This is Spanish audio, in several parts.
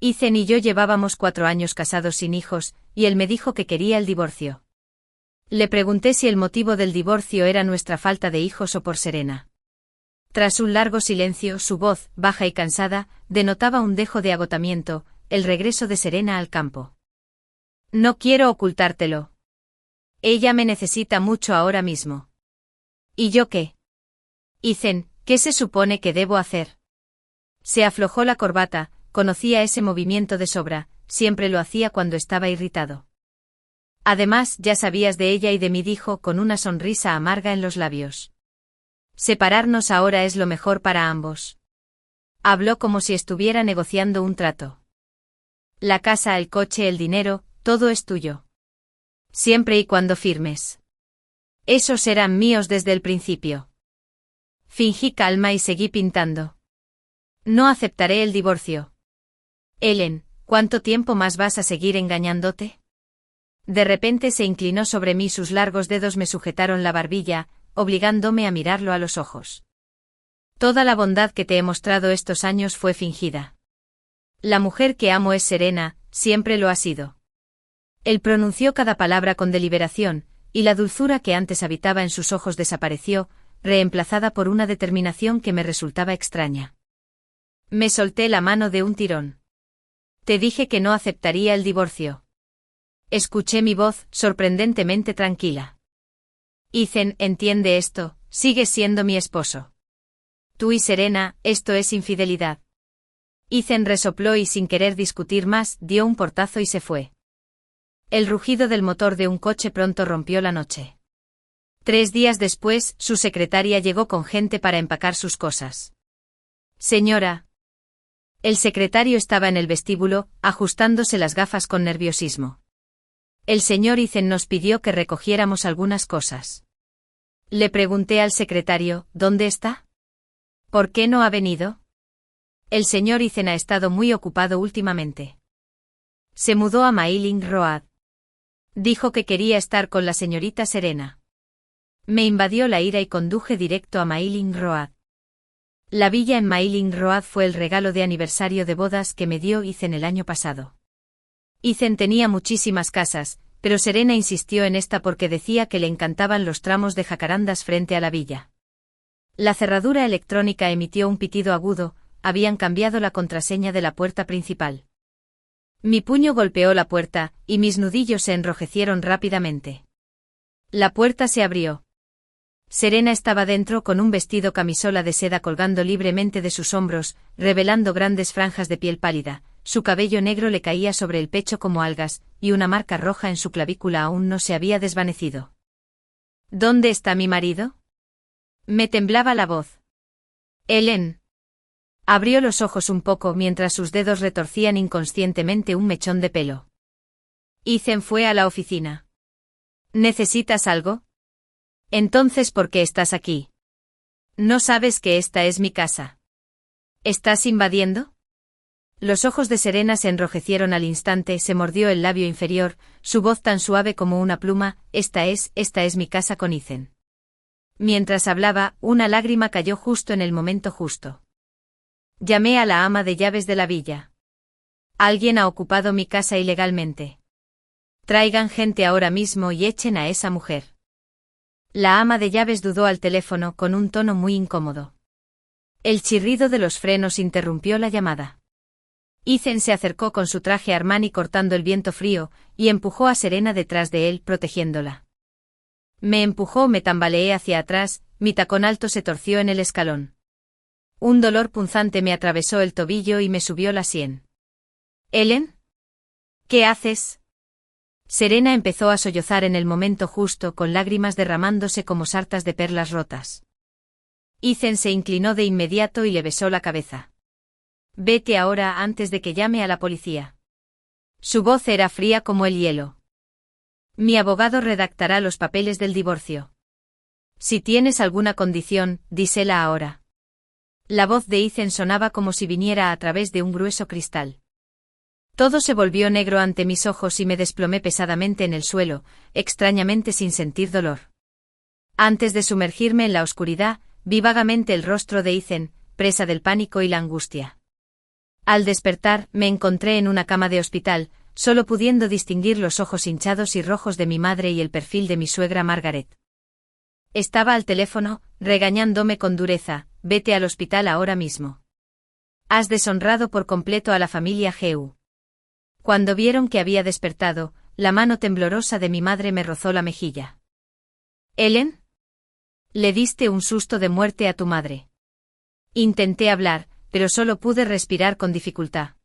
Ethan y yo llevábamos 4 años casados sin hijos, y él me dijo que quería el divorcio. Le pregunté si el motivo del divorcio era nuestra falta de hijos o por Serena. Tras un largo silencio, su voz, baja y cansada, denotaba un dejo de agotamiento, el regreso de Serena al campo. No quiero ocultártelo. Ella me necesita mucho ahora mismo. ¿Y yo qué? Ethan, ¿qué se supone que debo hacer? Se aflojó la corbata, conocía ese movimiento de sobra, siempre lo hacía cuando estaba irritado. Además, ya sabías de ella y de mí, dijo con una sonrisa amarga en los labios. Separarnos ahora es lo mejor para ambos. Habló como si estuviera negociando un trato. La casa, el coche, el dinero, todo es tuyo. Siempre y cuando firmes. Esos eran míos desde el principio. Fingí calma y seguí pintando. No aceptaré el divorcio. Ellen, ¿cuánto tiempo más vas a seguir engañándote? De repente se inclinó sobre mí, sus largos dedos me sujetaron la barbilla, obligándome a mirarlo a los ojos. Toda la bondad que te he mostrado estos años fue fingida. La mujer que amo es Serena, siempre lo ha sido. Él pronunció cada palabra con deliberación, y la dulzura que antes habitaba en sus ojos desapareció, reemplazada por una determinación que me resultaba extraña. Me solté la mano de un tirón. Te dije que no aceptaría el divorcio. Escuché mi voz, sorprendentemente tranquila. Ethan, entiende esto, sigues siendo mi esposo. Tú y Serena, esto es infidelidad. Ethan resopló y sin querer discutir más, dio un portazo y se fue. El rugido del motor de un coche pronto rompió la noche. 3 días después, su secretaria llegó con gente para empacar sus cosas. Señora. El secretario estaba en el vestíbulo, ajustándose las gafas con nerviosismo. El señor Ethan nos pidió que recogiéramos algunas cosas. Le pregunté al secretario, ¿dónde está? ¿Por qué no ha venido? El señor Ethan ha estado muy ocupado últimamente. Se mudó a Mailing Road. Dijo que quería estar con la señorita Serena. Me invadió la ira y conduje directo a Mailing Road. La villa en Mailing Road fue el regalo de aniversario de bodas que me dio Ethan el año pasado. Ethan tenía muchísimas casas, pero Serena insistió en esta porque decía que le encantaban los tramos de jacarandas frente a la villa. La cerradura electrónica emitió un pitido agudo, habían cambiado la contraseña de la puerta principal. Mi puño golpeó la puerta, y mis nudillos se enrojecieron rápidamente. La puerta se abrió. Serena estaba dentro con un vestido camisola de seda colgando libremente de sus hombros, revelando grandes franjas de piel pálida. Su cabello negro le caía sobre el pecho como algas, y una marca roja en su clavícula aún no se había desvanecido. ¿Dónde está mi marido? Me temblaba la voz. Ellen. Abrió los ojos un poco mientras sus dedos retorcían inconscientemente un mechón de pelo. Ethan fue a la oficina. ¿Necesitas algo? Entonces, ¿por qué estás aquí? ¿No sabes que esta es mi casa? ¿Estás invadiendo? Los ojos de Serena se enrojecieron al instante, se mordió el labio inferior, su voz tan suave como una pluma, esta es mi casa con Ethan. Mientras hablaba, una lágrima cayó justo en el momento justo. Llamé a la ama de llaves de la villa. Alguien ha ocupado mi casa ilegalmente. Traigan gente ahora mismo y echen a esa mujer. La ama de llaves dudó al teléfono con un tono muy incómodo. El chirrido de los frenos interrumpió la llamada. Ethan se acercó con su traje Armani cortando el viento frío, y empujó a Serena detrás de él, protegiéndola. Me empujó, me tambaleé hacia atrás, mi tacón alto se torció en el escalón. Un dolor punzante me atravesó el tobillo y me subió la sien. ¿Ellen? ¿Qué haces? Serena empezó a sollozar en el momento justo, con lágrimas derramándose como sartas de perlas rotas. Ethan se inclinó de inmediato y le besó la cabeza. Vete ahora antes de que llame a la policía. Su voz era fría como el hielo. Mi abogado redactará los papeles del divorcio. Si tienes alguna condición, dísela ahora. La voz de Ethan sonaba como si viniera a través de un grueso cristal. Todo se volvió negro ante mis ojos y me desplomé pesadamente en el suelo, extrañamente sin sentir dolor. Antes de sumergirme en la oscuridad, vi vagamente el rostro de Ethan, presa del pánico y la angustia. Al despertar, me encontré en una cama de hospital, solo pudiendo distinguir los ojos hinchados y rojos de mi madre y el perfil de mi suegra Margaret. Estaba al teléfono, regañándome con dureza: vete al hospital ahora mismo. Has deshonrado por completo a la familia Heu. Cuando vieron que había despertado, la mano temblorosa de mi madre me rozó la mejilla. ¿Ellen? Le diste un susto de muerte a tu madre. Intenté hablar, pero solo pude respirar con dificultad.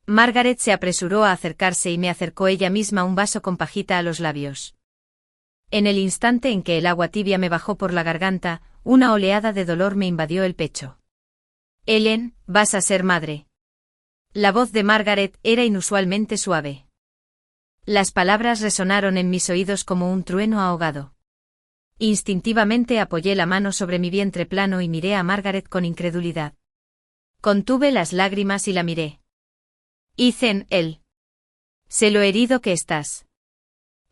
Margaret se apresuró a acercarse y me acercó ella misma un vaso con pajita a los labios. En el instante en que el agua tibia me bajó por la garganta, una oleada de dolor me invadió el pecho. Ellen, vas a ser madre. La voz de Margaret era inusualmente suave. Las palabras resonaron en mis oídos como un trueno ahogado. Instintivamente apoyé la mano sobre mi vientre plano y miré a Margaret con incredulidad. Contuve las lágrimas y la miré. Ethan, él. Sé lo herido que estás.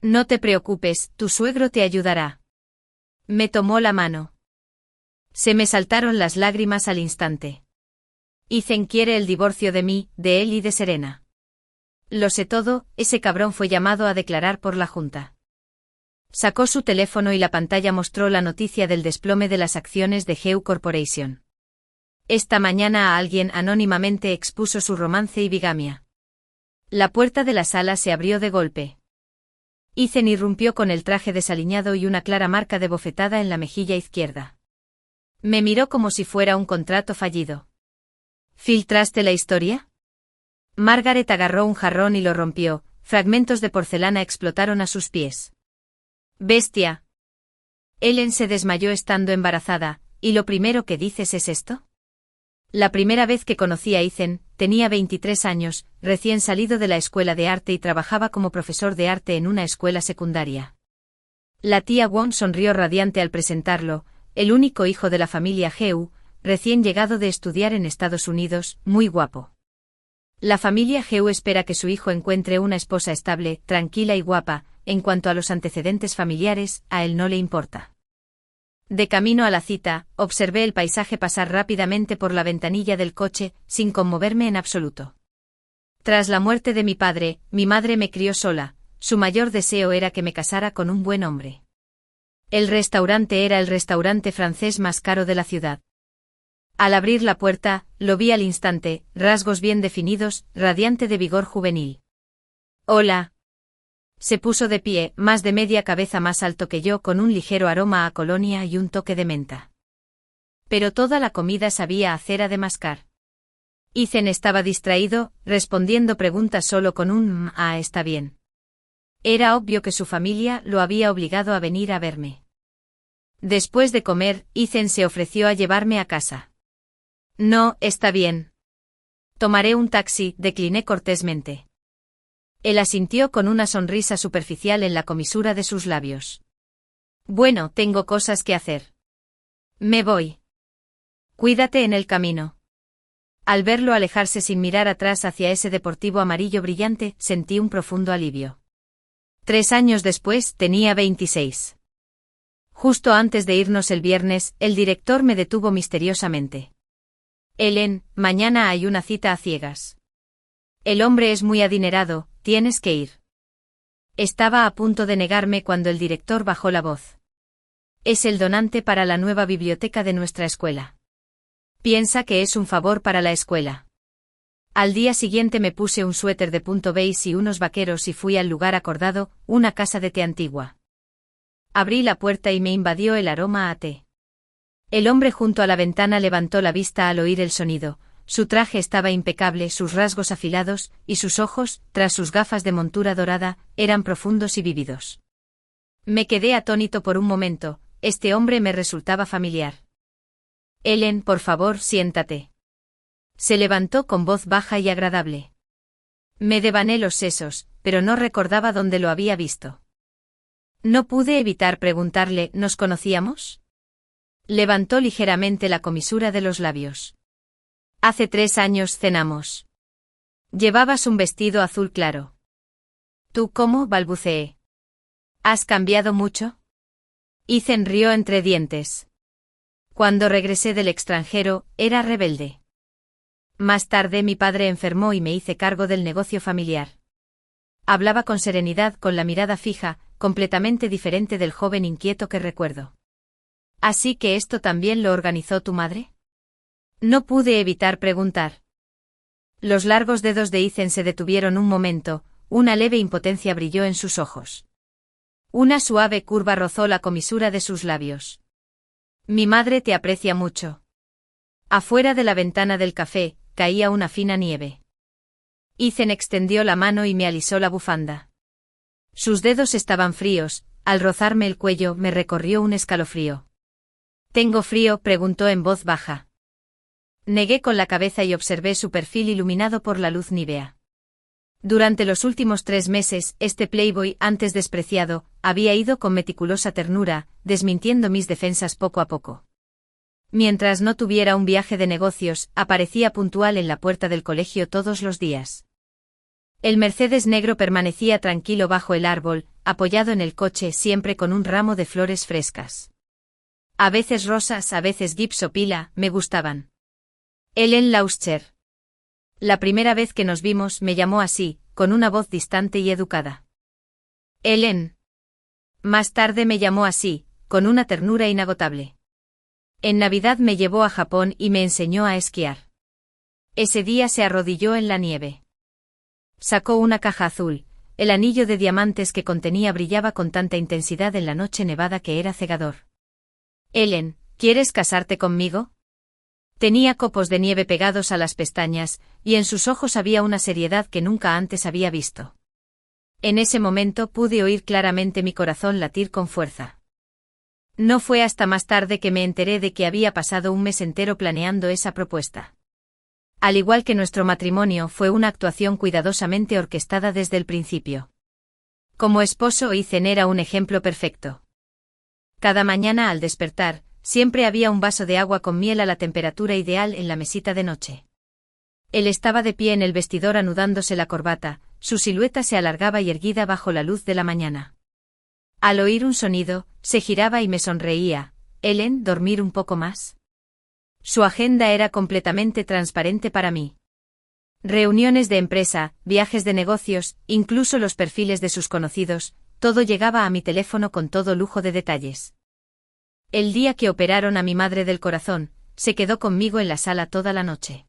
No te preocupes, tu suegro te ayudará. Me tomó la mano. Se me saltaron las lágrimas al instante. Ethan quiere el divorcio de mí, de él y de Serena. Lo sé todo, ese cabrón fue llamado a declarar por la Junta. Sacó su teléfono y la pantalla mostró la noticia del desplome de las acciones de Heu Corporation. Esta mañana a alguien anónimamente expuso su romance y bigamia. La puerta de la sala se abrió de golpe. Ethan irrumpió con el traje desaliñado y una clara marca de bofetada en la mejilla izquierda. Me miró como si fuera un contrato fallido. ¿Filtraste la historia? Margaret agarró un jarrón y lo rompió, fragmentos de porcelana explotaron a sus pies. Bestia. Ellen se desmayó estando embarazada, ¿y lo primero que dices es esto? La primera vez que conocí a Ethan, tenía 23 años, recién salido de la escuela de arte y trabajaba como profesor de arte en una escuela secundaria. La tía Wong sonrió radiante al presentarlo, el único hijo de la familia Heu, recién llegado de estudiar en Estados Unidos, muy guapo. La familia Heu espera que su hijo encuentre una esposa estable, tranquila y guapa. En cuanto a los antecedentes familiares, a él no le importa. De camino a la cita, observé el paisaje pasar rápidamente por la ventanilla del coche, sin conmoverme en absoluto. Tras la muerte de mi padre, mi madre me crió sola, su mayor deseo era que me casara con un buen hombre. El restaurante era el restaurante francés más caro de la ciudad. Al abrir la puerta, lo vi al instante, rasgos bien definidos, radiante de vigor juvenil. Hola. Se puso de pie, más de media cabeza más alto que yo, con un ligero aroma a colonia y un toque de menta. Pero toda la comida sabía a cera de mascar. Ethan estaba distraído, respondiendo preguntas solo con un está bien. Era obvio que su familia lo había obligado a venir a verme. Después de comer, Ethan se ofreció a llevarme a casa. No, está bien. Tomaré un taxi, decliné cortésmente. Él asintió con una sonrisa superficial en la comisura de sus labios. Bueno, tengo cosas que hacer. Me voy. Cuídate en el camino. Al verlo alejarse sin mirar atrás hacia ese deportivo amarillo brillante, sentí un profundo alivio. 3 años después, tenía 26. Justo antes de irnos el viernes, el director me detuvo misteriosamente. Ellen, mañana hay una cita a ciegas. El hombre es muy adinerado, tienes que ir. Estaba a punto de negarme cuando el director bajó la voz. Es el donante para la nueva biblioteca de nuestra escuela. Piensa que es un favor para la escuela. Al día siguiente me puse un suéter de punto beige y unos vaqueros y fui al lugar acordado, una casa de té antigua. Abrí la puerta y me invadió el aroma a té. El hombre junto a la ventana levantó la vista al oír el sonido. Su traje estaba impecable, sus rasgos afilados, y sus ojos, tras sus gafas de montura dorada, eran profundos y vívidos. Me quedé atónito por un momento, este hombre me resultaba familiar. Ellen, por favor, siéntate. Se levantó con voz baja y agradable. Me devané los sesos, pero no recordaba dónde lo había visto. No pude evitar preguntarle, ¿nos conocíamos? Levantó ligeramente la comisura de los labios. Hace 3 años cenamos. Llevabas un vestido azul claro. ¿Tú cómo? Balbuceé. ¿Has cambiado mucho? Ethan rió entre dientes. Cuando regresé del extranjero, era rebelde. Más tarde mi padre enfermó y me hice cargo del negocio familiar. Hablaba con serenidad, con la mirada fija, completamente diferente del joven inquieto que recuerdo. ¿Así que esto también lo organizó tu madre? No pude evitar preguntar. Los largos dedos de Ethan se detuvieron un momento, una leve impotencia brilló en sus ojos. Una suave curva rozó la comisura de sus labios. Mi madre te aprecia mucho. Afuera de la ventana del café, caía una fina nieve. Ethan extendió la mano y me alisó la bufanda. Sus dedos estaban fríos, al rozarme el cuello me recorrió un escalofrío. ¿Tengo frío?, preguntó en voz baja. Negué con la cabeza y observé su perfil iluminado por la luz nívea. Durante los últimos 3 meses, este playboy, antes despreciado, había ido con meticulosa ternura, desmintiendo mis defensas poco a poco. Mientras no tuviera un viaje de negocios, aparecía puntual en la puerta del colegio todos los días. El Mercedes negro permanecía tranquilo bajo el árbol, apoyado en el coche siempre con un ramo de flores frescas. A veces rosas, a veces gipsopila, me gustaban. Ellen Lauscher. La primera vez que nos vimos me llamó así, con una voz distante y educada. Ellen. Más tarde me llamó así, con una ternura inagotable. En Navidad me llevó a Japón y me enseñó a esquiar. Ese día se arrodilló en la nieve. Sacó una caja azul, el anillo de diamantes que contenía brillaba con tanta intensidad en la noche nevada que era cegador. Ellen, ¿quieres casarte conmigo? Tenía copos de nieve pegados a las pestañas, y en sus ojos había una seriedad que nunca antes había visto. En ese momento pude oír claramente mi corazón latir con fuerza. No fue hasta más tarde que me enteré de que había pasado un mes entero planeando esa propuesta. Al igual que nuestro matrimonio, fue una actuación cuidadosamente orquestada desde el principio. Como esposo, Ethan era un ejemplo perfecto. Cada mañana al despertar, siempre había un vaso de agua con miel a la temperatura ideal en la mesita de noche. Él estaba de pie en el vestidor anudándose la corbata, su silueta se alargaba y erguida bajo la luz de la mañana. Al oír un sonido, se giraba y me sonreía. Ellen, ¿dormir un poco más? Su agenda era completamente transparente para mí. Reuniones de empresa, viajes de negocios, incluso los perfiles de sus conocidos, todo llegaba a mi teléfono con todo lujo de detalles. El día que operaron a mi madre del corazón, se quedó conmigo en la sala toda la noche.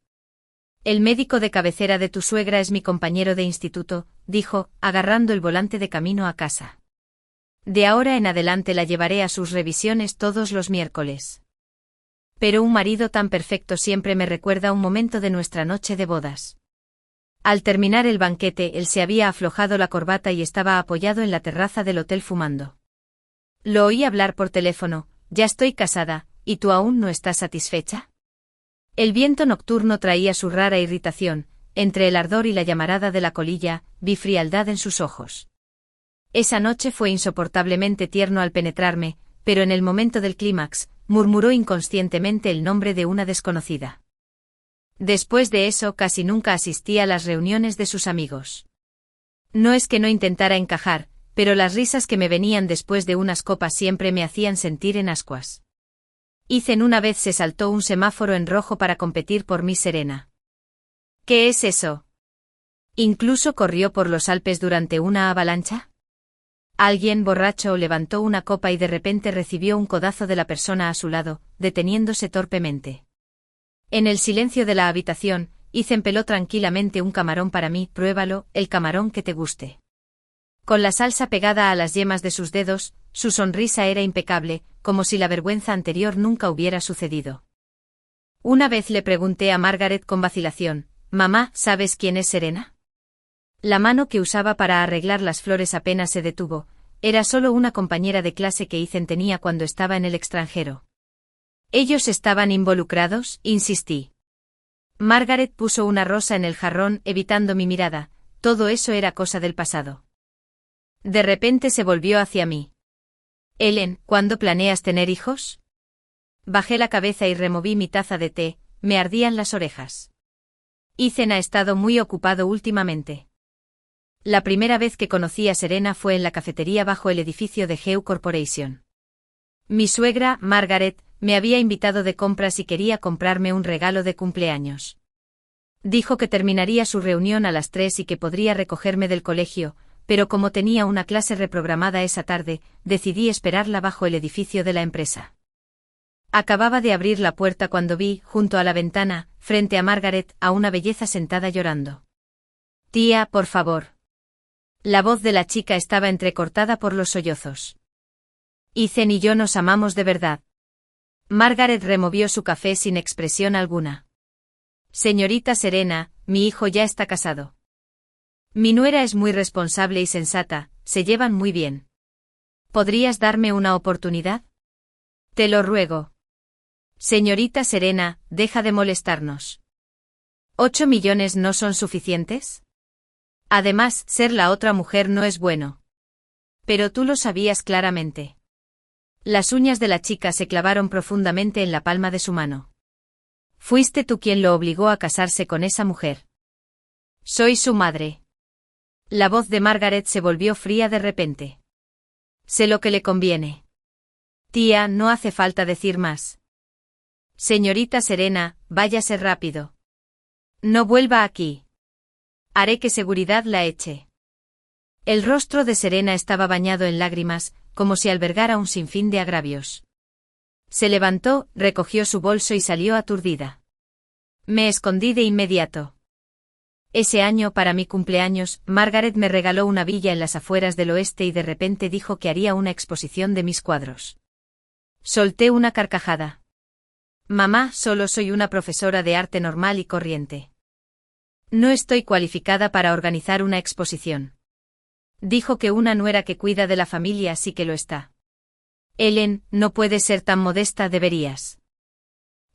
El médico de cabecera de tu suegra es mi compañero de instituto, dijo, agarrando el volante de camino a casa. De ahora en adelante la llevaré a sus revisiones todos los miércoles. Pero un marido tan perfecto siempre me recuerda un momento de nuestra noche de bodas. Al terminar el banquete, él se había aflojado la corbata y estaba apoyado en la terraza del hotel fumando. Lo oí hablar por teléfono, ya estoy casada, ¿y tú aún no estás satisfecha? El viento nocturno traía su rara irritación, entre el ardor y la llamarada de la colilla, vi frialdad en sus ojos. Esa noche fue insoportablemente tierno al penetrarme, pero en el momento del clímax, murmuró inconscientemente el nombre de una desconocida. Después de eso casi nunca asistí a las reuniones de sus amigos. No es que no intentara encajar, pero las risas que me venían después de unas copas siempre me hacían sentir en ascuas. Ethan una vez se saltó un semáforo en rojo para competir por Miss Serena. ¿Qué es eso? ¿Incluso corrió por los Alpes durante una avalancha? Alguien borracho levantó una copa y de repente recibió un codazo de la persona a su lado, deteniéndose torpemente. En el silencio de la habitación, Ethan peló tranquilamente un camarón para mí, pruébalo, el camarón que te guste. Con la salsa pegada a las yemas de sus dedos, su sonrisa era impecable, como si la vergüenza anterior nunca hubiera sucedido. Una vez le pregunté a Margaret con vacilación, «Mamá, ¿sabes quién es Serena?» La mano que usaba para arreglar las flores apenas se detuvo, era solo una compañera de clase que Ethan tenía cuando estaba en el extranjero. ¿Ellos estaban involucrados?, insistí. Margaret puso una rosa en el jarrón, evitando mi mirada, todo eso era cosa del pasado. De repente se volvió hacia mí. Ellen, ¿cuándo planeas tener hijos? Bajé la cabeza y removí mi taza de té, me ardían las orejas. Ethan ha estado muy ocupado últimamente. La primera vez que conocí a Serena fue en la cafetería bajo el edificio de Geu Corporation. Mi suegra, Margaret, me había invitado de compras y quería comprarme un regalo de cumpleaños. Dijo que terminaría su reunión a las 3 y que podría recogerme del colegio, pero como tenía una clase reprogramada esa tarde, decidí esperarla bajo el edificio de la empresa. Acababa de abrir la puerta cuando vi, junto a la ventana, frente a Margaret, a una belleza sentada llorando. «Tía, por favor». La voz de la chica estaba entrecortada por los sollozos. «Ethan y yo nos amamos de verdad». Margaret removió su café sin expresión alguna. «Señorita Serena, mi hijo ya está casado. Mi nuera es muy responsable y sensata, se llevan muy bien. ¿Podrías darme una oportunidad? Te lo ruego. Señorita Serena, deja de molestarnos. ¿8 millones no son suficientes? Además, ser la otra mujer no es bueno. Pero tú lo sabías claramente». Las uñas de la chica se clavaron profundamente en la palma de su mano. «Fuiste tú quien lo obligó a casarse con esa mujer». «Soy su madre». La voz de Margaret se volvió fría de repente. «Sé lo que le conviene. Tía, no hace falta decir más. Señorita Serena, váyase rápido. No vuelva aquí. Haré que seguridad la eche». El rostro de Serena estaba bañado en lágrimas, como si albergara un sinfín de agravios. Se levantó, recogió su bolso y salió aturdida. Me escondí de inmediato. Ese año, para mi cumpleaños, Margaret me regaló una villa en las afueras del oeste y de repente dijo que haría una exposición de mis cuadros. Solté una carcajada. «Mamá, solo soy una profesora de arte normal y corriente. No estoy cualificada para organizar una exposición». Dijo que una nuera que cuida de la familia sí que lo está. «Ellen, no puedes ser tan modesta, deberías».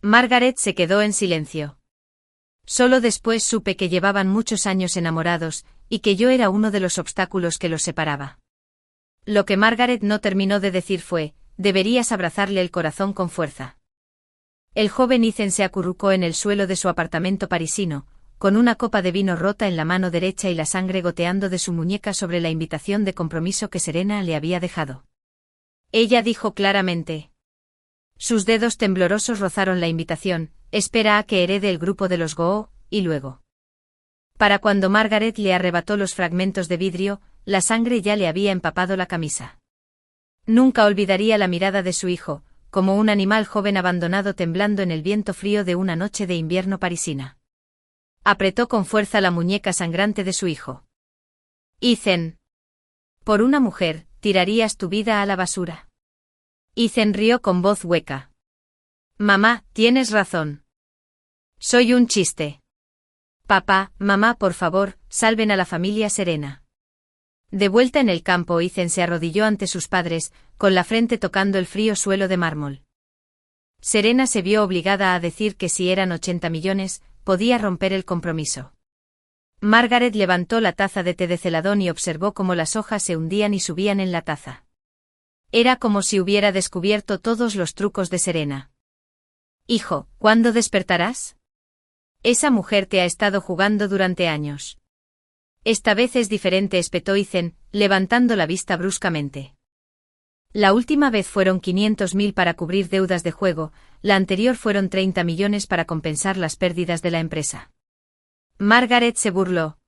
Margaret se quedó en silencio. Solo después supe que llevaban muchos años enamorados, y que yo era uno de los obstáculos que los separaba. Lo que Margaret no terminó de decir fue: «Deberías abrazarle el corazón con fuerza». El joven Ethan se acurrucó en el suelo de su apartamento parisino, con una copa de vino rota en la mano derecha y la sangre goteando de su muñeca sobre la invitación de compromiso que Serena le había dejado. Ella dijo claramente. Sus dedos temblorosos rozaron la invitación: «Espera a que herede el grupo de los Goo», y luego. Para cuando Margaret le arrebató los fragmentos de vidrio, la sangre ya le había empapado la camisa. Nunca olvidaría la mirada de su hijo, como un animal joven abandonado temblando en el viento frío de una noche de invierno parisina. Apretó con fuerza la muñeca sangrante de su hijo. «Ethan. Por una mujer, tirarías tu vida a la basura». Ethan rió con voz hueca. «Mamá, tienes razón. Soy un chiste. Papá, mamá, por favor, salven a la familia Serena». De vuelta en el campo, Ethan se arrodilló ante sus padres, con la frente tocando el frío suelo de mármol. Serena se vio obligada a decir que si eran 80 millones, podía romper el compromiso. Margaret levantó la taza de té de celadón y observó cómo las hojas se hundían y subían en la taza. Era como si hubiera descubierto todos los trucos de Serena. «Hijo, ¿cuándo despertarás? Esa mujer te ha estado jugando durante años». «Esta vez es diferente», espetó Ethan, levantando la vista bruscamente. «La última vez fueron 500.000 para cubrir deudas de juego, la anterior fueron 30 millones para compensar las pérdidas de la empresa». Margaret se burló.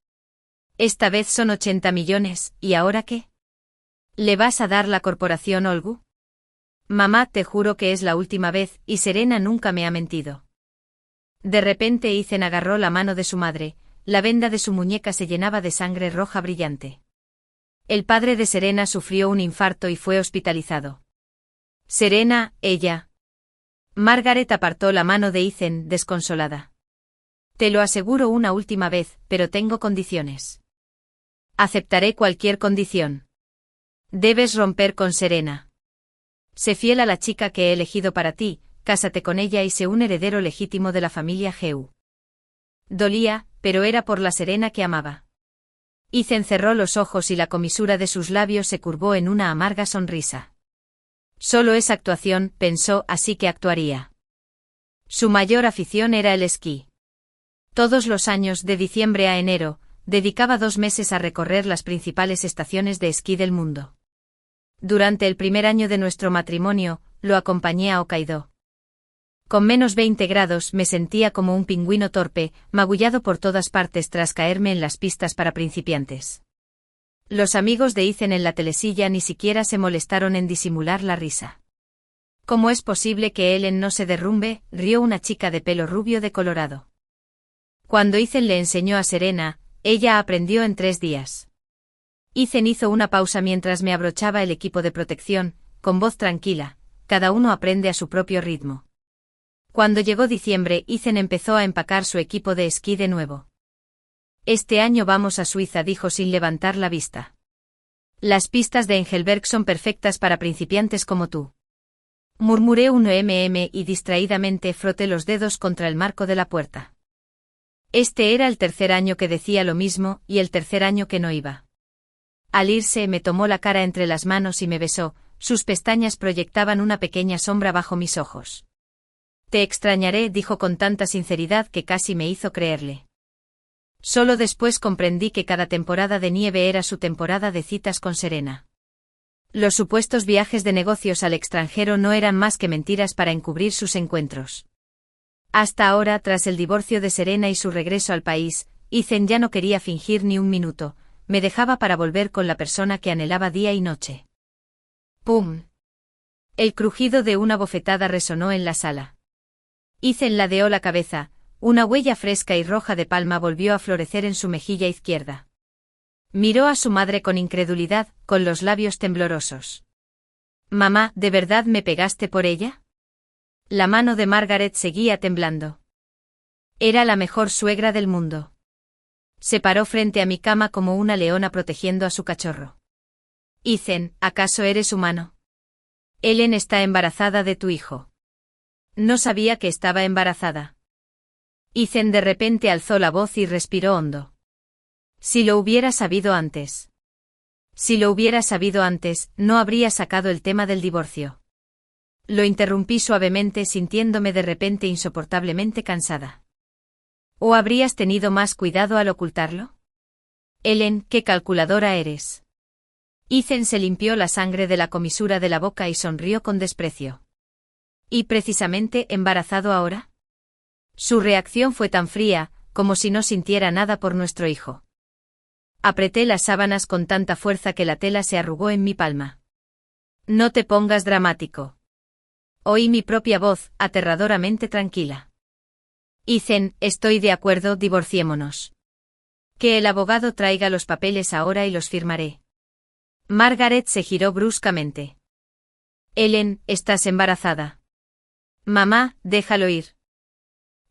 «Esta vez son 80 millones, ¿y ahora qué? ¿Le vas a dar la corporación Olgu?» «Mamá, te juro que es la última vez, y Serena nunca me ha mentido». De repente Ethan agarró la mano de su madre, la venda de su muñeca se llenaba de sangre roja brillante. El padre de Serena sufrió un infarto y fue hospitalizado. «Serena, ella». Margaret apartó la mano de Ethan, desconsolada. «Te lo aseguro una última vez, pero tengo condiciones». «Aceptaré cualquier condición. Debes romper con Serena. Sé fiel a la chica que he elegido para ti, cásate con ella y sé un heredero legítimo de la familia Geu». Dolía, pero era por la Serena que amaba. Ethan cerró los ojos y la comisura de sus labios se curvó en una amarga sonrisa. Solo es actuación, pensó, así que actuaría. Su mayor afición era el esquí. Todos los años, de diciembre a enero, dedicaba 2 meses a recorrer las principales estaciones de esquí del mundo. Durante el primer año de nuestro matrimonio, lo acompañé a Hokkaido. Con -20 grados me sentía como un pingüino torpe, magullado por todas partes tras caerme en las pistas para principiantes. Los amigos de Ethan en la telesilla ni siquiera se molestaron en disimular la risa. ¿Cómo es posible que Ellen no se derrumbe?, rió una chica de pelo rubio de Colorado. Cuando Ethan le enseñó a Serena, ella aprendió en 3 días. Ethan hizo una pausa mientras me abrochaba el equipo de protección, con voz tranquila: cada uno aprende a su propio ritmo. Cuando llegó diciembre, Ethan empezó a empacar su equipo de esquí de nuevo. Este año vamos a Suiza, dijo sin levantar la vista. Las pistas de Engelberg son perfectas para principiantes como tú. Murmuré un y distraídamente froté los dedos contra el marco de la puerta. Este era el 3er año que decía lo mismo, y el 3er año que no iba. Al irse me tomó la cara entre las manos y me besó, sus pestañas proyectaban una pequeña sombra bajo mis ojos. Te extrañaré, dijo con tanta sinceridad que casi me hizo creerle. Solo después comprendí que cada temporada de nieve era su temporada de citas con Serena. Los supuestos viajes de negocios al extranjero no eran más que mentiras para encubrir sus encuentros. Hasta ahora, tras el divorcio de Serena y su regreso al país, Ethan ya no quería fingir ni un minuto, me dejaba para volver con la persona que anhelaba día y noche. ¡Pum! El crujido de una bofetada resonó en la sala. Ethan ladeó la cabeza, una huella fresca y roja de palma volvió a florecer en su mejilla izquierda. Miró a su madre con incredulidad, con los labios temblorosos. «Mamá, ¿de verdad me pegaste por ella?» La mano de Margaret seguía temblando. Era la mejor suegra del mundo. Se paró frente a mi cama como una leona protegiendo a su cachorro. «Ethan, ¿acaso eres humano? Ellen está embarazada de tu hijo». No sabía que estaba embarazada. Ethan de repente alzó la voz y respiró hondo. Si lo hubiera sabido antes. Si lo hubiera sabido antes, no habría sacado el tema del divorcio. Lo interrumpí suavemente, sintiéndome de repente insoportablemente cansada. ¿O habrías tenido más cuidado al ocultarlo? Ellen, qué calculadora eres. Ethan se limpió la sangre de la comisura de la boca y sonrió con desprecio. ¿Y precisamente embarazado ahora? Su reacción fue tan fría, como si no sintiera nada por nuestro hijo. Apreté las sábanas con tanta fuerza que la tela se arrugó en mi palma. No te pongas dramático. Oí mi propia voz, aterradoramente tranquila. Ethan, estoy de acuerdo, divorciémonos. Que el abogado traiga los papeles ahora y los firmaré. Margaret se giró bruscamente. Ellen, estás embarazada. Mamá, déjalo ir.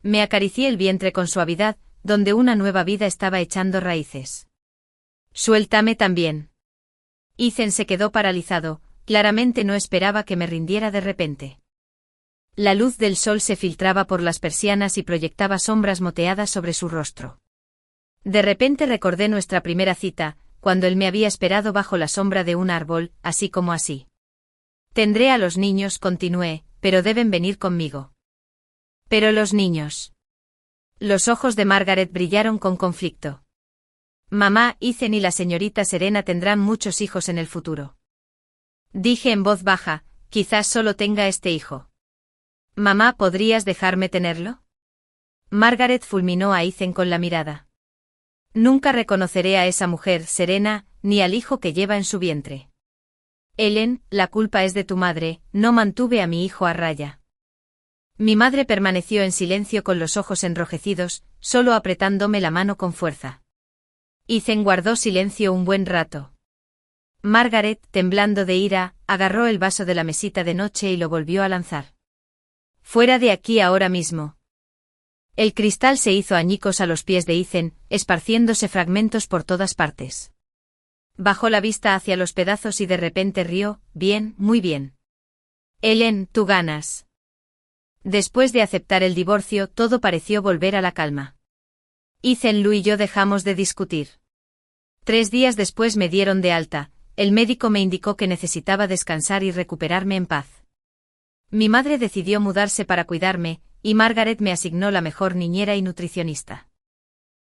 Me acaricié el vientre con suavidad, donde una nueva vida estaba echando raíces. Suéltame también. Ethan se quedó paralizado, claramente no esperaba que me rindiera de repente. La luz del sol se filtraba por las persianas y proyectaba sombras moteadas sobre su rostro. De repente recordé nuestra primera cita, cuando él me había esperado bajo la sombra de un árbol, así como así. Tendré a los niños, continué, pero deben venir conmigo. Pero los niños. Los ojos de Margaret brillaron con conflicto. Mamá, Ethan y la señorita Serena tendrán muchos hijos en el futuro. Dije en voz baja, quizás solo tenga este hijo. Mamá, ¿podrías dejarme tenerlo? Margaret fulminó a Ethan con la mirada. Nunca reconoceré a esa mujer, Serena, ni al hijo que lleva en su vientre. Ellen, la culpa es de tu madre, no mantuve a mi hijo a raya. Mi madre permaneció en silencio con los ojos enrojecidos, solo apretándome la mano con fuerza. Ethan guardó silencio un buen rato. Margaret, temblando de ira, agarró el vaso de la mesita de noche y lo volvió a lanzar. Fuera de aquí ahora mismo. El cristal se hizo añicos a los pies de Ethan, esparciéndose fragmentos por todas partes. Bajó la vista hacia los pedazos y de repente rió, bien, muy bien. Ellen, tú ganas. Después de aceptar el divorcio, todo pareció volver a la calma. Ethan, Lou y yo dejamos de discutir. 3 días después me dieron de alta, el médico me indicó que necesitaba descansar y recuperarme en paz. Mi madre decidió mudarse para cuidarme, y Margaret me asignó la mejor niñera y nutricionista.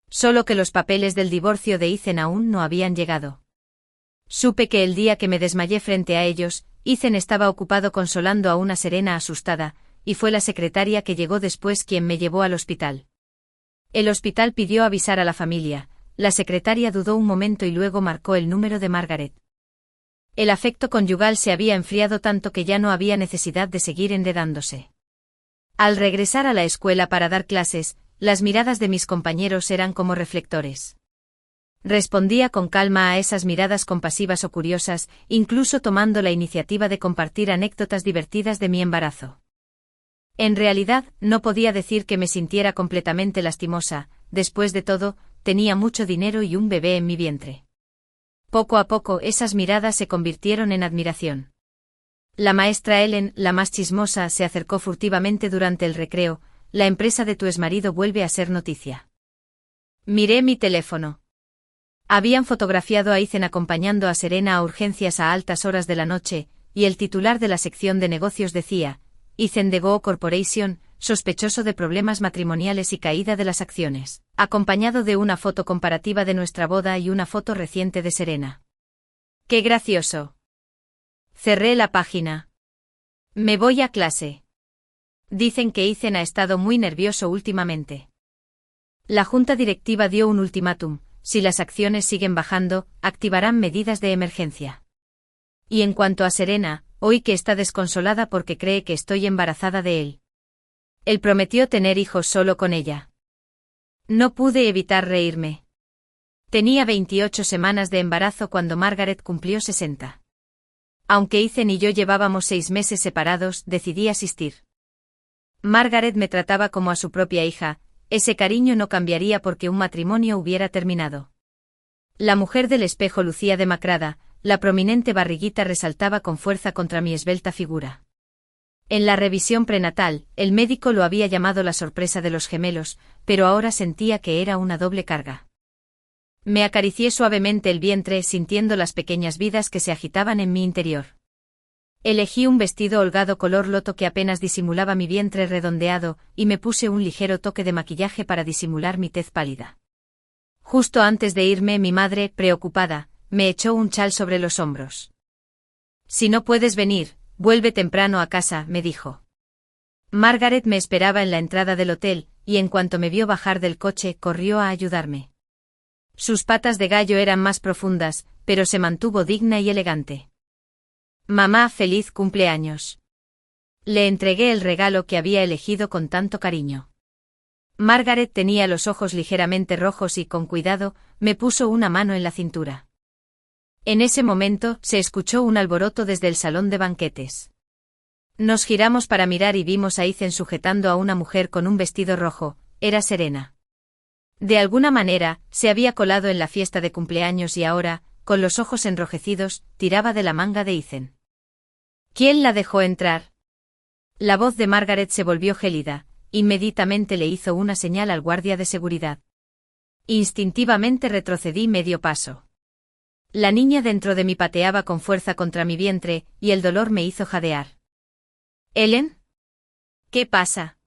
Solo que los papeles del divorcio de Ethan aún no habían llegado. Supe que el día que me desmayé frente a ellos, Ethan estaba ocupado consolando a una Serena asustada, y fue la secretaria que llegó después quien me llevó al hospital. El hospital pidió avisar a la familia, la secretaria dudó un momento y luego marcó el número de Margaret. El afecto conyugal se había enfriado tanto que ya no había necesidad de seguir enredándose. Al regresar a la escuela para dar clases, las miradas de mis compañeros eran como reflectores. Respondía con calma a esas miradas compasivas o curiosas, incluso tomando la iniciativa de compartir anécdotas divertidas de mi embarazo. En realidad, no podía decir que me sintiera completamente lastimosa, después de todo, tenía mucho dinero y un bebé en mi vientre. Poco a poco esas miradas se convirtieron en admiración. La maestra Ellen, la más chismosa, se acercó furtivamente durante el recreo. La empresa de tu exmarido vuelve a ser noticia. Miré mi teléfono. Habían fotografiado a Ethan acompañando a Serena a urgencias a altas horas de la noche, y el titular de la sección de negocios decía, Ethan de Go Corporation, sospechoso de problemas matrimoniales y caída de las acciones, acompañado de una foto comparativa de nuestra boda y una foto reciente de Serena. ¡Qué gracioso! Cerré la página. Me voy a clase. Dicen que Ethan ha estado muy nervioso últimamente. La junta directiva dio un ultimátum, si las acciones siguen bajando, activarán medidas de emergencia. Y en cuanto a Serena, oí que está desconsolada porque cree que estoy embarazada de él. Él prometió tener hijos solo con ella. No pude evitar reírme. Tenía 28 semanas de embarazo cuando Margaret cumplió 60. Aunque Ethan y yo llevábamos 6 meses separados, decidí asistir. Margaret me trataba como a su propia hija, ese cariño no cambiaría porque un matrimonio hubiera terminado. La mujer del espejo lucía demacrada, la prominente barriguita resaltaba con fuerza contra mi esbelta figura. En la revisión prenatal, el médico lo había llamado la sorpresa de los gemelos, pero ahora sentía que era una doble carga. Me acaricié suavemente el vientre sintiendo las pequeñas vidas que se agitaban en mi interior. Elegí un vestido holgado color loto que apenas disimulaba mi vientre redondeado, y me puse un ligero toque de maquillaje para disimular mi tez pálida. Justo antes de irme, mi madre, preocupada, me echó un chal sobre los hombros. Si no puedes venir, vuelve temprano a casa, me dijo. Margaret me esperaba en la entrada del hotel, y en cuanto me vio bajar del coche, corrió a ayudarme. Sus patas de gallo eran más profundas, pero se mantuvo digna y elegante. Mamá, feliz cumpleaños. Le entregué el regalo que había elegido con tanto cariño. Margaret tenía los ojos ligeramente rojos y, con cuidado, me puso una mano en la cintura. En ese momento, se escuchó un alboroto desde el salón de banquetes. Nos giramos para mirar y vimos a Ethan sujetando a una mujer con un vestido rojo, era Serena. De alguna manera, se había colado en la fiesta de cumpleaños y ahora, con los ojos enrojecidos, tiraba de la manga de Ethan. ¿Quién la dejó entrar? La voz de Margaret se volvió gélida, inmediatamente le hizo una señal al guardia de seguridad. Instintivamente retrocedí medio paso. La niña dentro de mí pateaba con fuerza contra mi vientre, y el dolor me hizo jadear. ¿Ellen? ¿Qué pasa?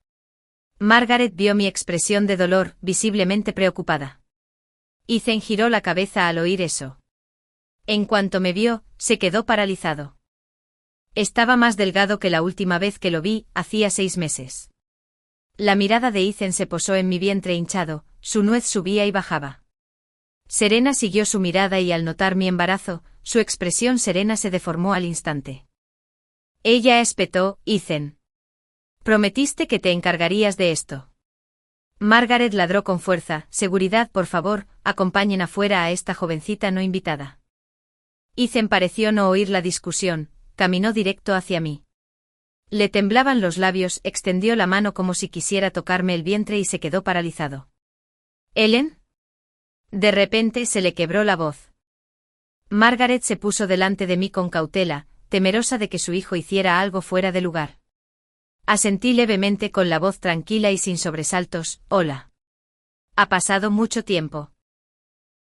Margaret vio mi expresión de dolor, visiblemente preocupada. Ethan giró la cabeza al oír eso. En cuanto me vio, se quedó paralizado. Estaba más delgado que la última vez que lo vi, hacía 6 meses. La mirada de Ethan se posó en mi vientre hinchado, su nuez subía y bajaba. Serena siguió su mirada y al notar mi embarazo, su expresión serena se deformó al instante. Ella espetó, Ethan. Prometiste que te encargarías de esto. Margaret ladró con fuerza, seguridad, por favor, acompañen afuera a esta jovencita no invitada. Ethan pareció no oír la discusión, caminó directo hacia mí. Le temblaban los labios, extendió la mano como si quisiera tocarme el vientre y se quedó paralizado. ¿Ellen? De repente se le quebró la voz. Margaret se puso delante de mí con cautela, temerosa de que su hijo hiciera algo fuera de lugar. Asentí levemente con la voz tranquila y sin sobresaltos, hola. Ha pasado mucho tiempo.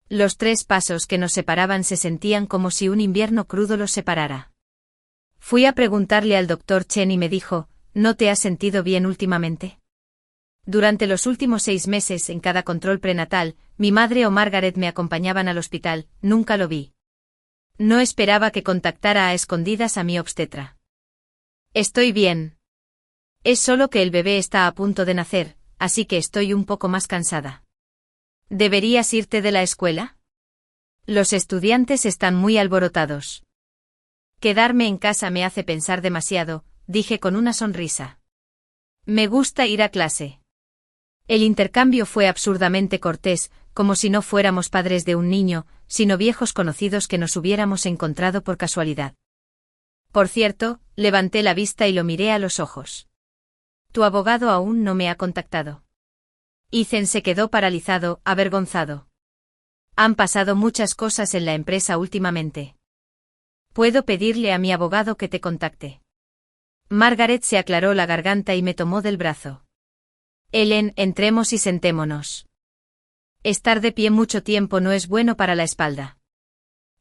Los 3 pasos que nos separaban se sentían como si un invierno crudo los separara. Fui a preguntarle al doctor Chen y me dijo, ¿no te has sentido bien últimamente? Durante los últimos 6 meses en cada control prenatal, mi madre o Margaret me acompañaban al hospital, nunca lo vi. No esperaba que contactara a escondidas a mi obstetra. Estoy bien. Es solo que el bebé está a punto de nacer, así que estoy un poco más cansada. ¿Deberías irte de la escuela? Los estudiantes están muy alborotados. Quedarme en casa me hace pensar demasiado, dije con una sonrisa. Me gusta ir a clase. El intercambio fue absurdamente cortés, como si no fuéramos padres de un niño, sino viejos conocidos que nos hubiéramos encontrado por casualidad. Por cierto, levanté la vista y lo miré a los ojos. Tu abogado aún no me ha contactado. Ethan se quedó paralizado, avergonzado. Han pasado muchas cosas en la empresa últimamente. Puedo pedirle a mi abogado que te contacte. Margaret se aclaró la garganta y me tomó del brazo. Ellen, entremos y sentémonos. Estar de pie mucho tiempo no es bueno para la espalda.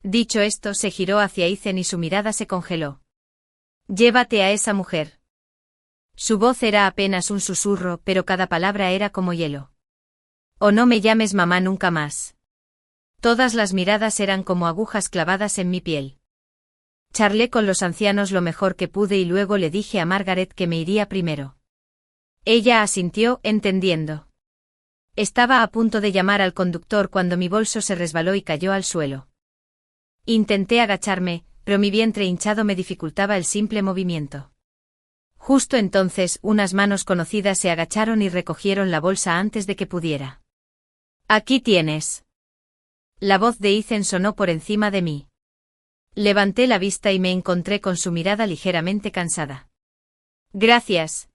Dicho esto, se giró hacia Ethan y su mirada se congeló. Llévate a esa mujer. Su voz era apenas un susurro, pero cada palabra era como hielo. O no me llames mamá nunca más. Todas las miradas eran como agujas clavadas en mi piel. Charlé con los ancianos lo mejor que pude y luego le dije a Margaret que me iría primero. Ella asintió, entendiendo. Estaba a punto de llamar al conductor cuando mi bolso se resbaló y cayó al suelo. Intenté agacharme, pero mi vientre hinchado me dificultaba el simple movimiento. Justo entonces, unas manos conocidas se agacharon y recogieron la bolsa antes de que pudiera. Aquí tienes. La voz de Ethan sonó por encima de mí. Levanté la vista y me encontré con su mirada ligeramente cansada. Gracias.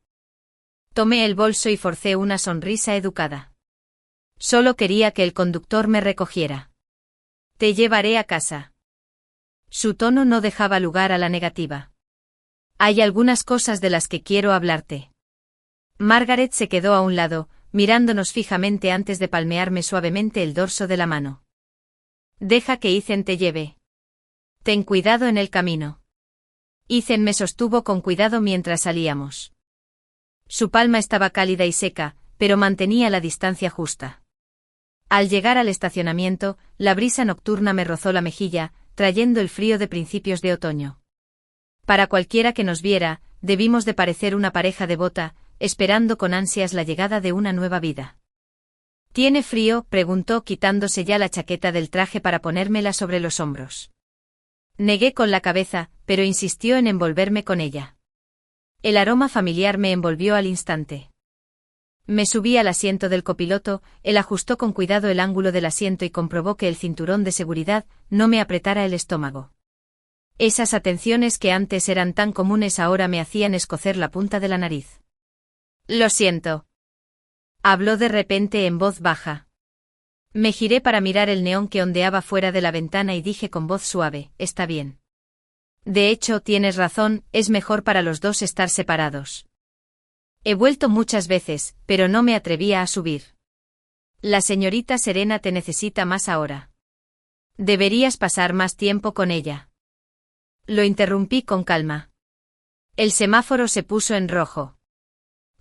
Tomé el bolso y forcé una sonrisa educada. Solo quería que el conductor me recogiera. Te llevaré a casa. Su tono no dejaba lugar a la negativa. Hay algunas cosas de las que quiero hablarte. Margaret se quedó a un lado, mirándonos fijamente antes de palmearme suavemente el dorso de la mano. Deja que Ethan te lleve. Ten cuidado en el camino. Ethan me sostuvo con cuidado mientras salíamos. Su palma estaba cálida y seca, pero mantenía la distancia justa. Al llegar al estacionamiento, la brisa nocturna me rozó la mejilla, trayendo el frío de principios de otoño. Para cualquiera que nos viera, debimos de parecer una pareja devota, esperando con ansias la llegada de una nueva vida. ¿Tiene frío?, preguntó quitándose ya la chaqueta del traje para ponérmela sobre los hombros. Negué con la cabeza, pero insistió en envolverme con ella. El aroma familiar me envolvió al instante. Me subí al asiento del copiloto, él ajustó con cuidado el ángulo del asiento y comprobó que el cinturón de seguridad no me apretara el estómago. Esas atenciones que antes eran tan comunes ahora me hacían escocer la punta de la nariz. Lo siento. Habló de repente en voz baja. Me giré para mirar el neón que ondeaba fuera de la ventana y dije con voz suave, está bien. De hecho, tienes razón, es mejor para los dos estar separados. He vuelto muchas veces, pero no me atrevía a subir. La señorita Serena te necesita más ahora. Deberías pasar más tiempo con ella. Lo interrumpí con calma. El semáforo se puso en rojo.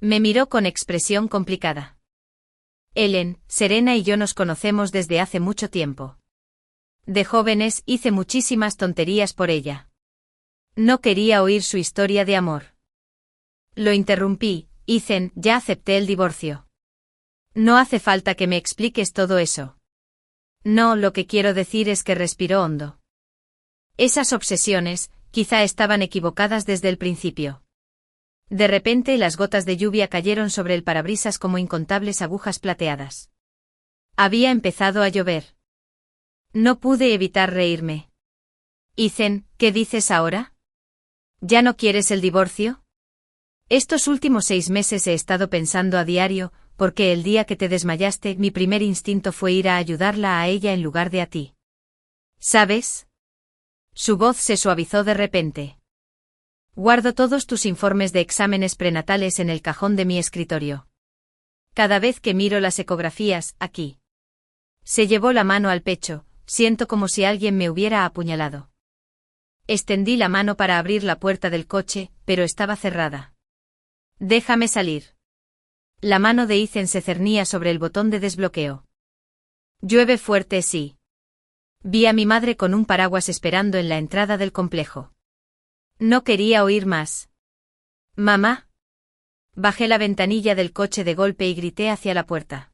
Me miró con expresión complicada. Ellen, Serena y yo nos conocemos desde hace mucho tiempo. De jóvenes hice muchísimas tonterías por ella. No quería oír su historia de amor. Lo interrumpí, Ethan, ya acepté el divorcio. No hace falta que me expliques todo eso. No, lo que quiero decir es que respiró hondo. Esas obsesiones, quizá estaban equivocadas desde el principio. De repente las gotas de lluvia cayeron sobre el parabrisas como incontables agujas plateadas. Había empezado a llover. No pude evitar reírme. Ethan, ¿qué dices ahora? ¿Ya no quieres el divorcio? Estos últimos 6 meses he estado pensando a diario, porque el día que te desmayaste mi primer instinto fue ir a ayudarla a ella en lugar de a ti. ¿Sabes? Su voz se suavizó de repente. Guardo todos tus informes de exámenes prenatales en el cajón de mi escritorio. Cada vez que miro las ecografías, aquí. Se llevó la mano al pecho, siento como si alguien me hubiera apuñalado. Extendí la mano para abrir la puerta del coche, pero estaba cerrada. Déjame salir. La mano de Ethan se cernía sobre el botón de desbloqueo. Llueve fuerte, sí. Vi a mi madre con un paraguas esperando en la entrada del complejo. No quería oír más. Mamá. Bajé la ventanilla del coche de golpe y grité hacia la puerta.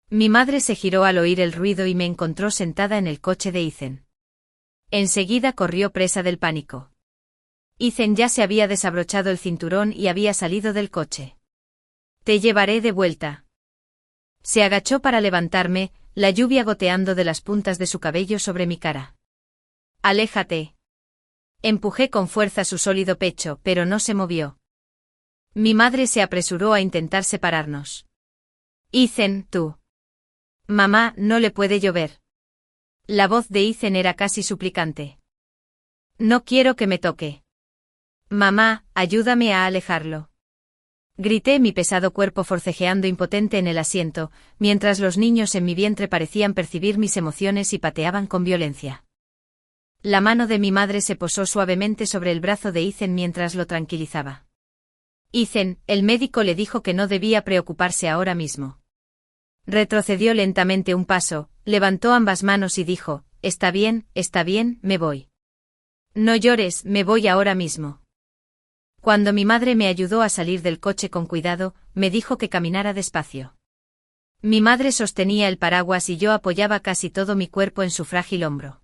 Mi madre se giró al oír el ruido y me encontró sentada en el coche de Ethan. Enseguida corrió presa del pánico. Ethan ya se había desabrochado el cinturón y había salido del coche. Te llevaré de vuelta. Se agachó para levantarme, la lluvia goteando de las puntas de su cabello sobre mi cara. Aléjate. Empujé con fuerza su sólido pecho, pero no se movió. Mi madre se apresuró a intentar separarnos. Ethan, tú. Mamá, no le puede llover. La voz de Ethan era casi suplicante. No quiero que me toque. Mamá, ayúdame a alejarlo. Grité, mi pesado cuerpo forcejeando impotente en el asiento, mientras los niños en mi vientre parecían percibir mis emociones y pateaban con violencia. La mano de mi madre se posó suavemente sobre el brazo de Ethan mientras lo tranquilizaba. Ethan, el médico le dijo que no debía preocuparse ahora mismo. Retrocedió lentamente un paso, levantó ambas manos y dijo, está bien, me voy. No llores, me voy ahora mismo. Cuando mi madre me ayudó a salir del coche con cuidado, me dijo que caminara despacio. Mi madre sostenía el paraguas y yo apoyaba casi todo mi cuerpo en su frágil hombro.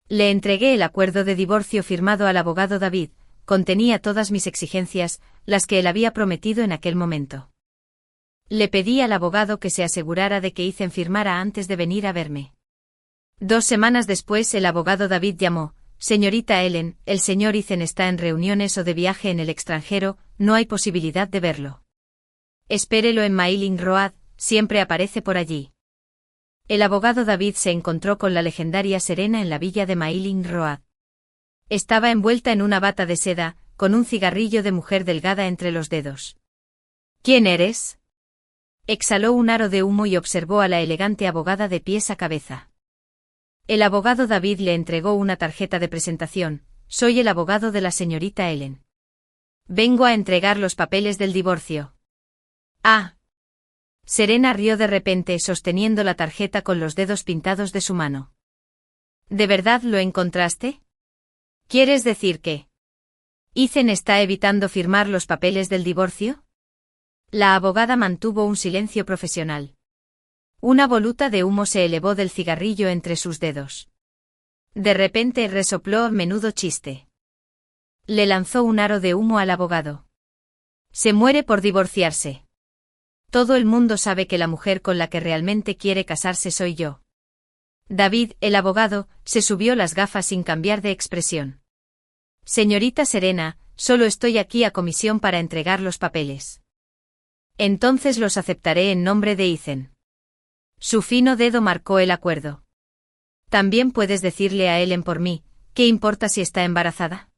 Le entregué el acuerdo de divorcio firmado al abogado David, contenía todas mis exigencias, las que él había prometido en aquel momento. Le pedí al abogado que se asegurara de que Ethan firmara antes de venir a verme. 2 semanas después el abogado David llamó. Señorita Ellen, el señor Ethan está en reuniones o de viaje en el extranjero, no hay posibilidad de verlo. Espérelo en Mailing Road, siempre aparece por allí. El abogado David se encontró con la legendaria Serena en la villa de Mailing Road. Estaba envuelta en una bata de seda, con un cigarrillo de mujer delgada entre los dedos. ¿Quién eres? Exhaló un aro de humo y observó a la elegante abogada de pies a cabeza. El abogado David le entregó una tarjeta de presentación. Soy el abogado de la señorita Ellen. Vengo a entregar los papeles del divorcio. Ah. Serena rió de repente sosteniendo la tarjeta con los dedos pintados de su mano. ¿De verdad lo encontraste? ¿Quieres decir que Ethan está evitando firmar los papeles del divorcio? La abogada mantuvo un silencio profesional. Una voluta de humo se elevó del cigarrillo entre sus dedos. De repente resopló menudo chiste. Le lanzó un aro de humo al abogado. Se muere por divorciarse. Todo el mundo sabe que la mujer con la que realmente quiere casarse soy yo. David, el abogado, se subió las gafas sin cambiar de expresión. Señorita Serena, solo estoy aquí a comisión para entregar los papeles. Entonces los aceptaré en nombre de Ethan. Su fino dedo marcó el acuerdo. También puedes decirle a Ellen por mí, ¿qué importa si está embarazada?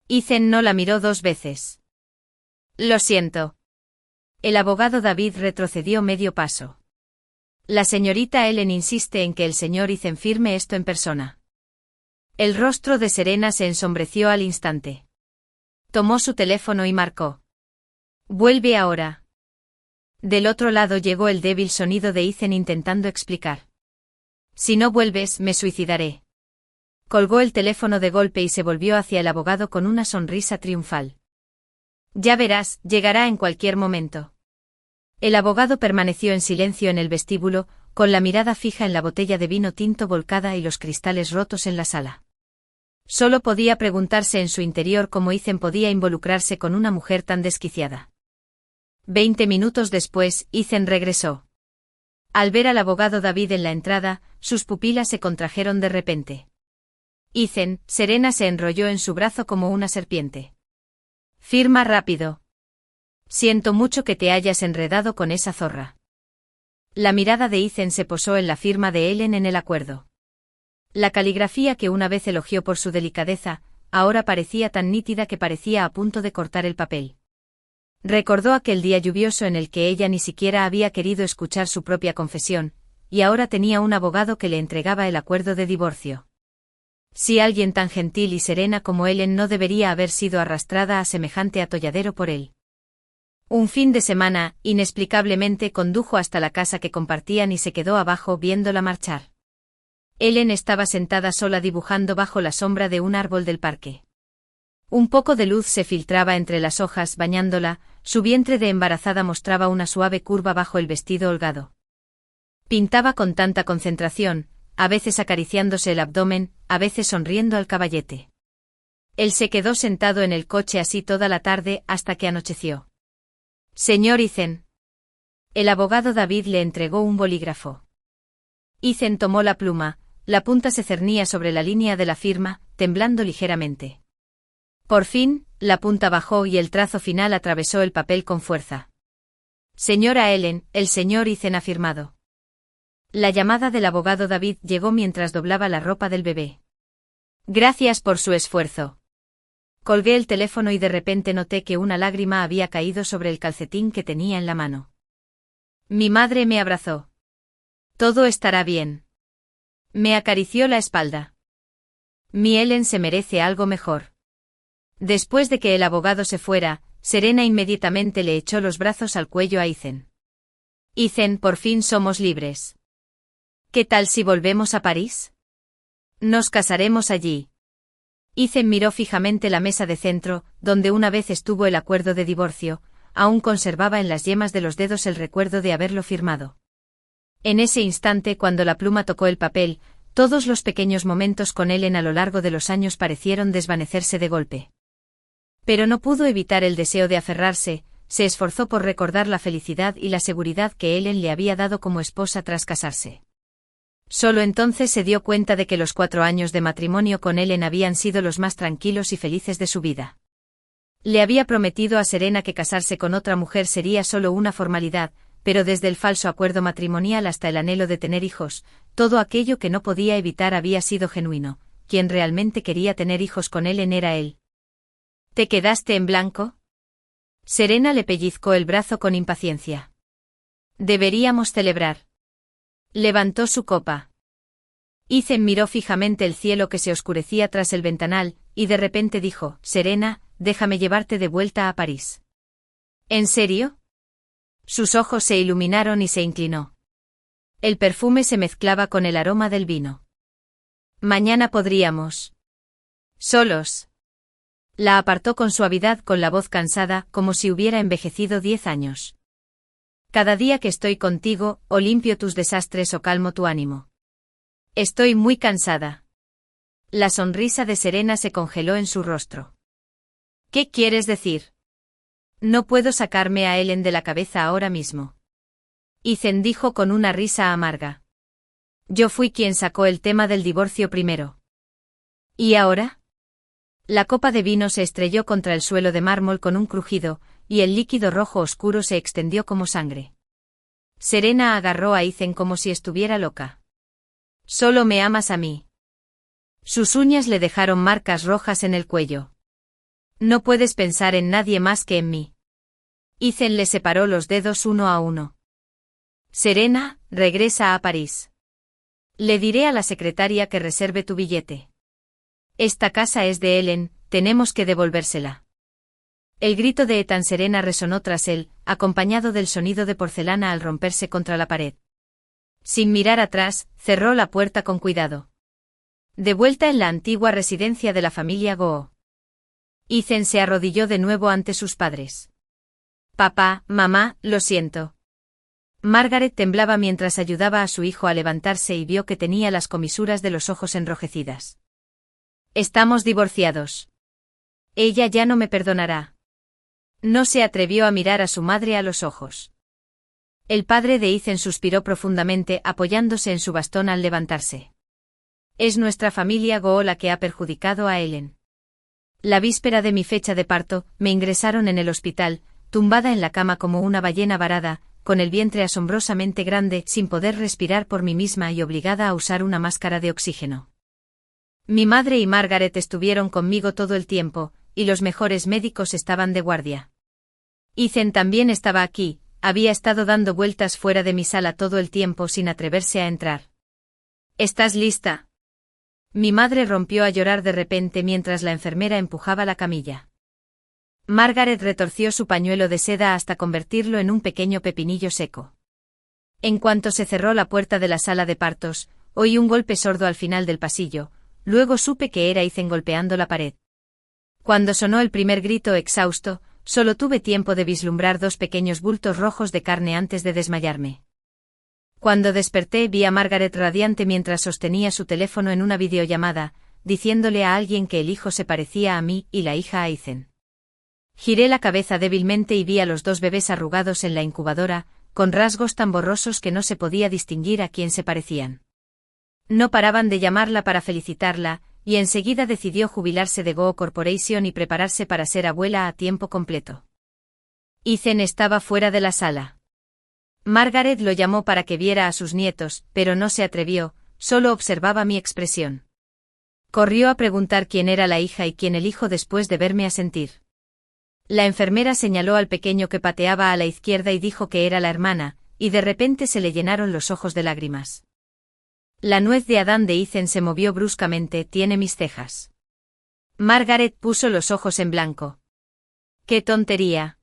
Ethan no la miró 2 veces. Lo siento. El abogado David retrocedió medio paso. La señorita Ellen insiste en que el señor Ethan firme esto en persona. El rostro de Serena se ensombreció al instante. Tomó su teléfono y marcó. Vuelve ahora. Del otro lado llegó el débil sonido de Ethan intentando explicar. Si no vuelves, me suicidaré. Colgó el teléfono de golpe y se volvió hacia el abogado con una sonrisa triunfal. Ya verás, llegará en cualquier momento. El abogado permaneció en silencio en el vestíbulo, con la mirada fija en la botella de vino tinto volcada y los cristales rotos en la sala. Solo podía preguntarse en su interior cómo Ethan podía involucrarse con una mujer tan desquiciada. 20 minutos después, Ethan regresó. Al ver al abogado David en la entrada, sus pupilas se contrajeron de repente. Ethan, Serena se enrolló en su brazo como una serpiente. Firma rápido. Siento mucho que te hayas enredado con esa zorra. La mirada de Ethan se posó en la firma de Ellen en el acuerdo. La caligrafía que una vez elogió por su delicadeza, ahora parecía tan nítida que parecía a punto de cortar el papel. Recordó aquel día lluvioso en el que ella ni siquiera había querido escuchar su propia confesión, y ahora tenía un abogado que le entregaba el acuerdo de divorcio. Si alguien tan gentil y serena como Ellen no debería haber sido arrastrada a semejante atolladero por él. Un fin de semana, inexplicablemente condujo hasta la casa que compartían y se quedó abajo viéndola marchar. Ellen estaba sentada sola dibujando bajo la sombra de un árbol del parque. Un poco de luz se filtraba entre las hojas bañándola, Su vientre de embarazada mostraba una suave curva bajo el vestido holgado. Pintaba con tanta concentración, a veces acariciándose el abdomen, a veces sonriendo al caballete. Él se quedó sentado en el coche así toda la tarde hasta que anocheció. Señor Ethan. El abogado David le entregó un bolígrafo. Ethan tomó la pluma, la punta se cernía sobre la línea de la firma, temblando ligeramente. Por fin, la punta bajó y el trazo final atravesó el papel con fuerza. Señora Ellen, el señor Ethan ha firmado. La llamada del abogado David llegó mientras doblaba la ropa del bebé. Gracias por su esfuerzo. Colgué el teléfono y de repente noté que una lágrima había caído sobre el calcetín que tenía en la mano. Mi madre me abrazó. Todo estará bien. Me acarició la espalda. Mi Ellen se merece algo mejor. Después de que el abogado se fuera, Serena inmediatamente le echó los brazos al cuello a Ethan. Ethan, por fin somos libres. ¿Qué tal si volvemos a París? Nos casaremos allí. Ethan miró fijamente la mesa de centro, donde una vez estuvo el acuerdo de divorcio, aún conservaba en las yemas de los dedos el recuerdo de haberlo firmado. En ese instante, cuando la pluma tocó el papel, todos los pequeños momentos con Ellen a lo largo de los años parecieron desvanecerse de golpe. Pero no pudo evitar el deseo de aferrarse, se esforzó por recordar la felicidad y la seguridad que Ellen le había dado como esposa tras casarse. Solo entonces se dio cuenta de que los 4 años de matrimonio con Ellen habían sido los más tranquilos y felices de su vida. Le había prometido a Serena que casarse con otra mujer sería solo una formalidad, pero desde el falso acuerdo matrimonial hasta el anhelo de tener hijos, todo aquello que no podía evitar había sido genuino. Quien realmente quería tener hijos con Ellen era él. ¿Te quedaste en blanco? Serena le pellizcó el brazo con impaciencia. Deberíamos celebrar. Levantó su copa. Ethan miró fijamente el cielo que se oscurecía tras el ventanal, y de repente dijo, Serena, déjame llevarte de vuelta a París. ¿En serio? Sus ojos se iluminaron y se inclinó. El perfume se mezclaba con el aroma del vino. Mañana podríamos. Solos. La apartó con suavidad, con la voz cansada, como si hubiera envejecido 10 años. Cada día que estoy contigo, o limpio tus desastres o calmo tu ánimo. Estoy muy cansada. La sonrisa de Serena se congeló en su rostro. ¿Qué quieres decir? No puedo sacarme a Ellen de la cabeza ahora mismo. Ethan dijo con una risa amarga. Yo fui quien sacó el tema del divorcio primero. ¿Y ahora? La copa de vino se estrelló contra el suelo de mármol con un crujido, y el líquido rojo oscuro se extendió como sangre. Serena agarró a Ethan como si estuviera loca. Solo me amas a mí. Sus uñas le dejaron marcas rojas en el cuello. No puedes pensar en nadie más que en mí. Ethan le separó los dedos uno a uno. Serena, regresa a París. Le diré a la secretaria que reserve tu billete. Esta casa es de Ellen, tenemos que devolvérsela. El grito de Ethan Serena resonó tras él, acompañado del sonido de porcelana al romperse contra la pared. Sin mirar atrás, cerró la puerta con cuidado. De vuelta en la antigua residencia de la familia Goo. Ethan se arrodilló de nuevo ante sus padres. Papá, mamá, lo siento. Margaret temblaba mientras ayudaba a su hijo a levantarse y vio que tenía las comisuras de los ojos enrojecidas. Estamos divorciados. Ella ya no me perdonará. No se atrevió a mirar a su madre a los ojos. El padre de Ethan suspiró profundamente apoyándose en su bastón al levantarse. Es nuestra familia Goo la que ha perjudicado a Ellen. La víspera de mi fecha de parto, me ingresaron en el hospital, tumbada en la cama como una ballena varada, con el vientre asombrosamente grande, sin poder respirar por mí misma y obligada a usar una máscara de oxígeno. Mi madre y Margaret estuvieron conmigo todo el tiempo, y los mejores médicos estaban de guardia. Ethan también estaba aquí, había estado dando vueltas fuera de mi sala todo el tiempo sin atreverse a entrar. ¿Estás lista? Mi madre rompió a llorar de repente mientras la enfermera empujaba la camilla. Margaret retorció su pañuelo de seda hasta convertirlo en un pequeño pepinillo seco. En cuanto se cerró la puerta de la sala de partos, oí un golpe sordo al final del pasillo, luego supe que era Ethan golpeando la pared. Cuando sonó el primer grito exhausto, Solo tuve tiempo de vislumbrar 2 pequeños bultos rojos de carne antes de desmayarme. Cuando desperté vi a Margaret radiante mientras sostenía su teléfono en una videollamada, diciéndole a alguien que el hijo se parecía a mí y la hija a Ethan. Giré la cabeza débilmente y vi a los 2 bebés arrugados en la incubadora, con rasgos tan borrosos que no se podía distinguir a quién se parecían. No paraban de llamarla para felicitarla, y enseguida decidió jubilarse de Go Corporation y prepararse para ser abuela a tiempo completo. Ethan estaba fuera de la sala. Margaret lo llamó para que viera a sus nietos, pero no se atrevió, solo observaba mi expresión. Corrió a preguntar quién era la hija y quién el hijo después de verme asentir. La enfermera señaló al pequeño que pateaba a la izquierda y dijo que era la hermana, y de repente se le llenaron los ojos de lágrimas. La nuez de Adán de Ethan se movió bruscamente. Tiene mis cejas. Margaret puso los ojos en blanco. ¡Qué tontería!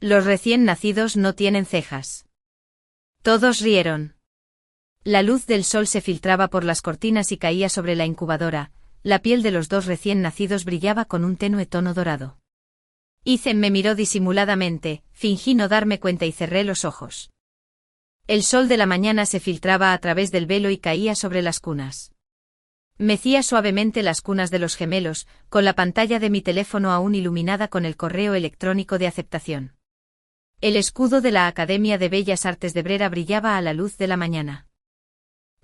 Los recién nacidos no tienen cejas. Todos rieron. La luz del sol se filtraba por las cortinas y caía sobre la incubadora. La piel de los 2 recién nacidos brillaba con un tenue tono dorado. Ethan me miró disimuladamente, fingí no darme cuenta y cerré los ojos. El sol de la mañana se filtraba a través del velo y caía sobre las cunas. Mecía suavemente las cunas de los gemelos, con la pantalla de mi teléfono aún iluminada con el correo electrónico de aceptación. El escudo de la Academia de Bellas Artes de Brera brillaba a la luz de la mañana.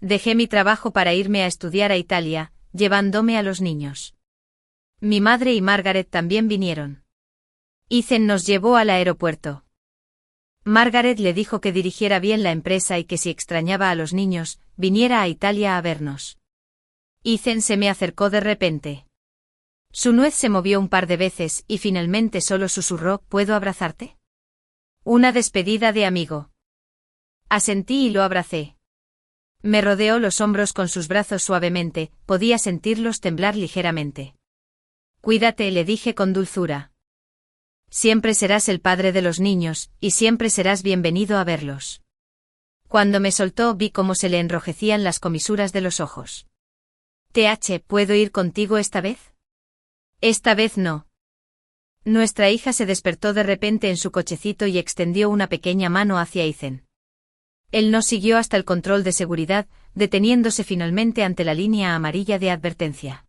Dejé mi trabajo para irme a estudiar a Italia, llevándome a los niños. Mi madre y Margaret también vinieron. Ethan nos llevó al aeropuerto. Margaret le dijo que dirigiera bien la empresa y que si extrañaba a los niños, viniera a Italia a vernos. Ethan se me acercó de repente. Su nuez se movió un par de veces y finalmente solo susurró: ¿Puedo abrazarte? Una despedida de amigo. Asentí y lo abracé. Me rodeó los hombros con sus brazos suavemente, podía sentirlos temblar ligeramente. Cuídate, le dije con dulzura. Siempre serás el padre de los niños, y siempre serás bienvenido a verlos. Cuando me soltó vi cómo se le enrojecían las comisuras de los ojos. ¿Puedo ir contigo esta vez? Esta vez no. Nuestra hija se despertó de repente en su cochecito y extendió una pequeña mano hacia Ethan. Él nos siguió hasta el control de seguridad, deteniéndose finalmente ante la línea amarilla de advertencia.